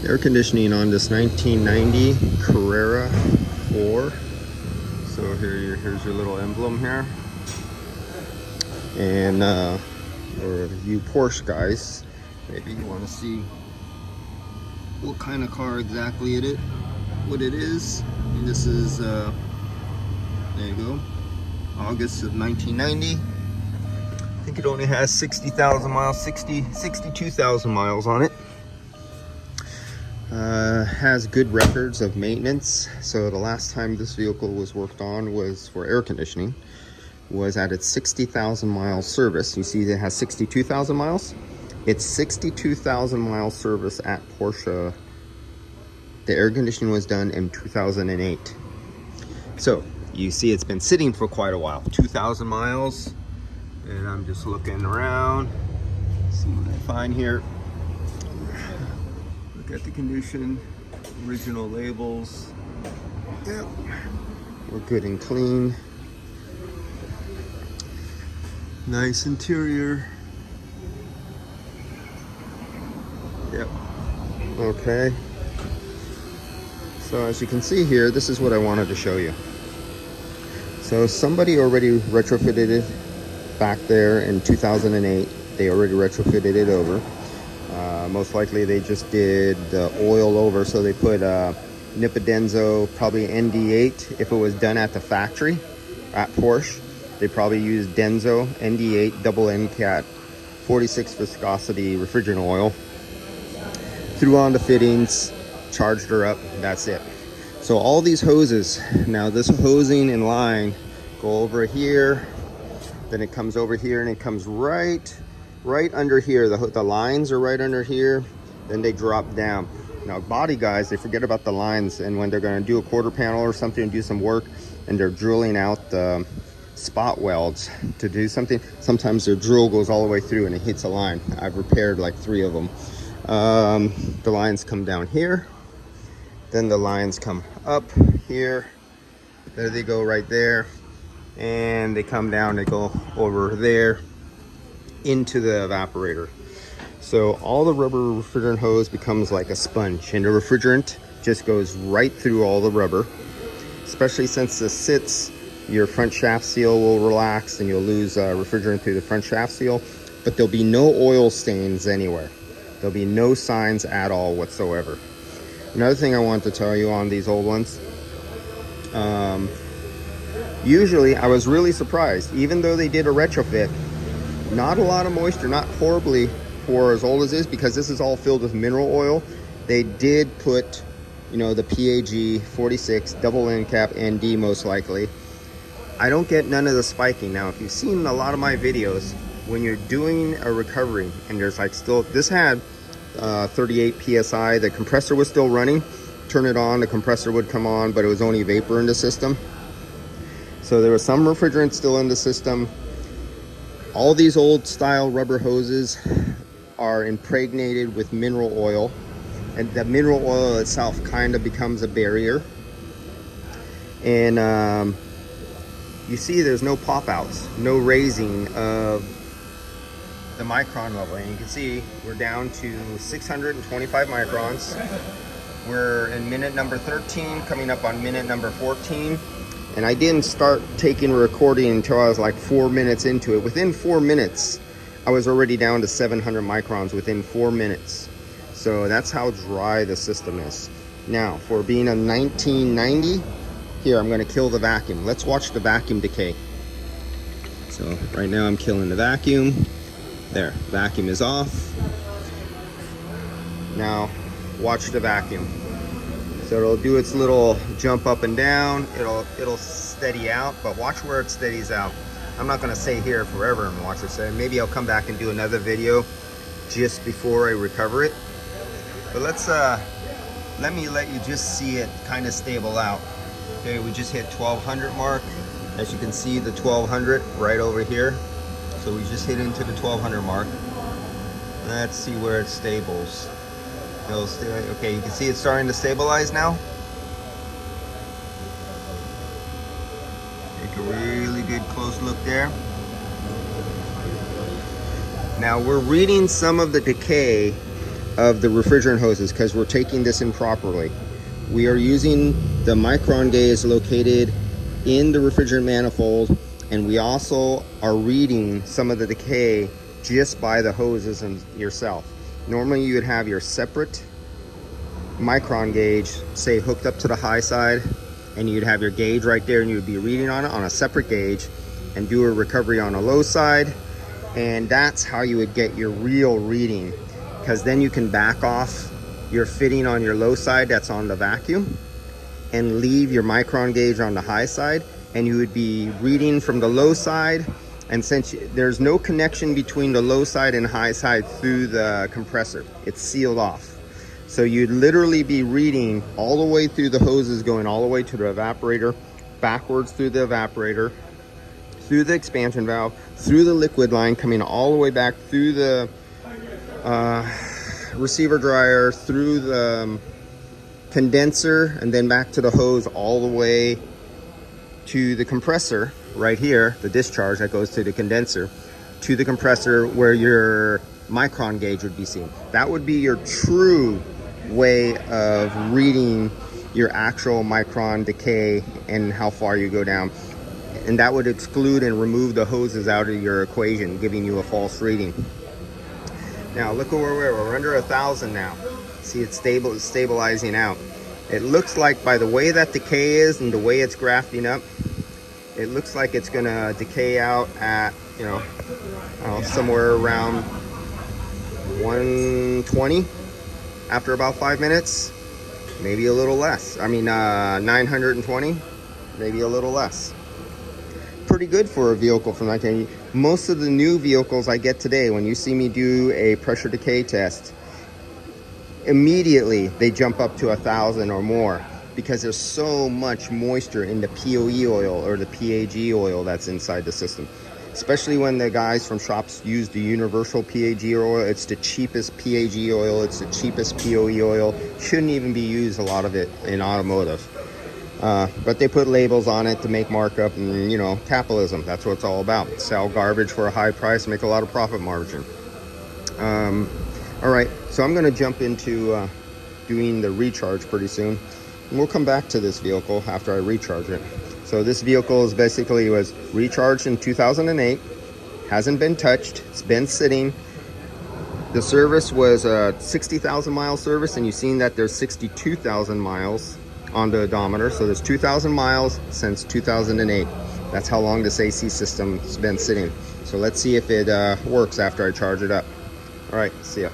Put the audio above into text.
Air conditioning on this 1990 Carrera 4. So here's your little emblem here. And for you Porsche guys, maybe you want to see what kind of car exactly what it is. And this is there you go, August of 1990. I think it only has 60,000 miles, 62,000 miles on it. Has good records of maintenance. So the last time this vehicle was worked on was for air conditioning, was at its 60,000 mile service. You see it has 62,000 miles. It's 62,000 mile service at Porsche. The air conditioning was done in 2008. So you see it's been sitting for quite a while, 2,000 miles. And I'm just looking around, see what I find here. Look at the condition, original labels. Yep, we're good and clean. Nice interior. Yep, okay. So as you can see here, this is what I wanted to show you. So somebody already retrofitted it back there in 2008. They already retrofitted it over. Most likely they just did the oil over, so they put Nipodenzo, probably ND8. If it was done at the factory at Porsche, they probably used Denso ND8 double end cat 46 viscosity refrigerant oil. Threw on the fittings, charged her up, that's it. So all these hoses, now this hosing in line, go over here, then it comes over here, and it comes right under here. The lines are right under here, then they drop down. Now body guys, they forget about the lines, and when they're going to do a quarter panel or something and do some work, and they're drilling out the spot welds to do something, sometimes their drill goes all the way through and it hits a line. I've repaired like 3 of them. The lines come down here, then the lines come up here, there they go right there, and they come down, they go over there into the evaporator. So all the rubber refrigerant hose becomes like a sponge, and the refrigerant just goes right through all the rubber. Especially since this sits, your front shaft seal will relax and you'll lose refrigerant through the front shaft seal, but there'll be no oil stains anywhere. There'll be no signs at all whatsoever. Another thing I want to tell you on these old ones, usually I was really surprised, even though they did a retrofit, not a lot of moisture, not horribly for as old as this, because this is all filled with mineral oil. They did put, you know, the PAG 46 double end cap ND most likely. I don't get none of the spiking. Now, if you've seen a lot of my videos, when you're doing a recovery and there's like still, this had 38 PSI, the compressor was still running. Turn it on, the compressor would come on, but it was only vapor in the system. So there was some refrigerant still in the system. All these old style rubber hoses are impregnated with mineral oil, and the mineral oil itself kind of becomes a barrier. And you see there's no pop outs, no raising of the micron level. And you can see we're down to 625 microns. We're in minute number 13, coming up on minute number 14. And I didn't start taking recording until I was like 4 minutes into it. Within 4 minutes, I was already down to 700 microns within 4 minutes. So that's how dry the system is. Now, for being a 1990, here, I'm gonna kill the vacuum. Let's watch the vacuum decay. So right now I'm killing the vacuum. There, vacuum is off. Now, watch the vacuum. So it'll do its little jump up and down. It'll steady out, but watch where it steadies out. I'm not gonna stay here forever and watch it steady. Maybe I'll come back and do another video just before I recover it. But let me let you just see it kind of stable out. Okay, we just hit 1200 mark. As you can see, the 1200 right over here. So we just hit into the 1200 mark. Let's see where it stables. Okay, you can see it's starting to stabilize now. Take a really good close look there. Now we're reading some of the decay of the refrigerant hoses because we're taking this in properly. We are using the micron gauge located in the refrigerant manifold, and we also are reading some of the decay just by the hoses and yourself. Normally you would have your separate micron gauge, say hooked up to the high side, and you'd have your gauge right there and you would be reading on it on a separate gauge and do a recovery on a low side, and that's how you would get your real reading, because then you can back off your fitting on your low side that's on the vacuum and leave your micron gauge on the high side, and you would be reading from the low side. And since there's no connection between the low side and high side through the compressor, it's sealed off. So you'd literally be reading all the way through the hoses, going all the way to the evaporator, backwards through the evaporator, through the expansion valve, through the liquid line, coming all the way back through the receiver dryer, through the condenser, and then back to the hose, all the way to the compressor right here, the discharge that goes to the condenser, to the compressor where your micron gauge would be seen. That would be your true way of reading your actual micron decay and how far you go down. And that would exclude and remove the hoses out of your equation, giving you a false reading. Now look where we're under 1,000 now. See, it's stabilizing out. It looks like by the way that decay is and the way it's grafting up, it looks like it's gonna decay out at, you know, somewhere around 120 after about 5 minutes, maybe a little less. 920, maybe a little less. Pretty good for a vehicle from 1980. Most of the new vehicles I get today, when you see me do a pressure decay test, immediately they jump up to 1,000 or more, because there's so much moisture in the POE oil or the PAG oil that's inside the system. Especially when the guys from shops use the universal PAG oil. It's the cheapest PAG oil, it's the cheapest POE oil. Shouldn't even be used, a lot of it, in automotive. But they put labels on it to make markup, and you know, capitalism, that's what it's all about. Sell garbage for a high price, make a lot of profit margin. All right, so I'm gonna jump into doing the recharge pretty soon. And we'll come back to this vehicle after I recharge it. So this vehicle is basically was recharged in 2008, hasn't been touched, it's been sitting. The service was a 60,000 mile service, and you've seen that there's 62,000 miles on the odometer. So there's 2,000 miles since 2008. That's how long this AC system's been sitting. So let's see if it works after I charge it up. All right, see ya.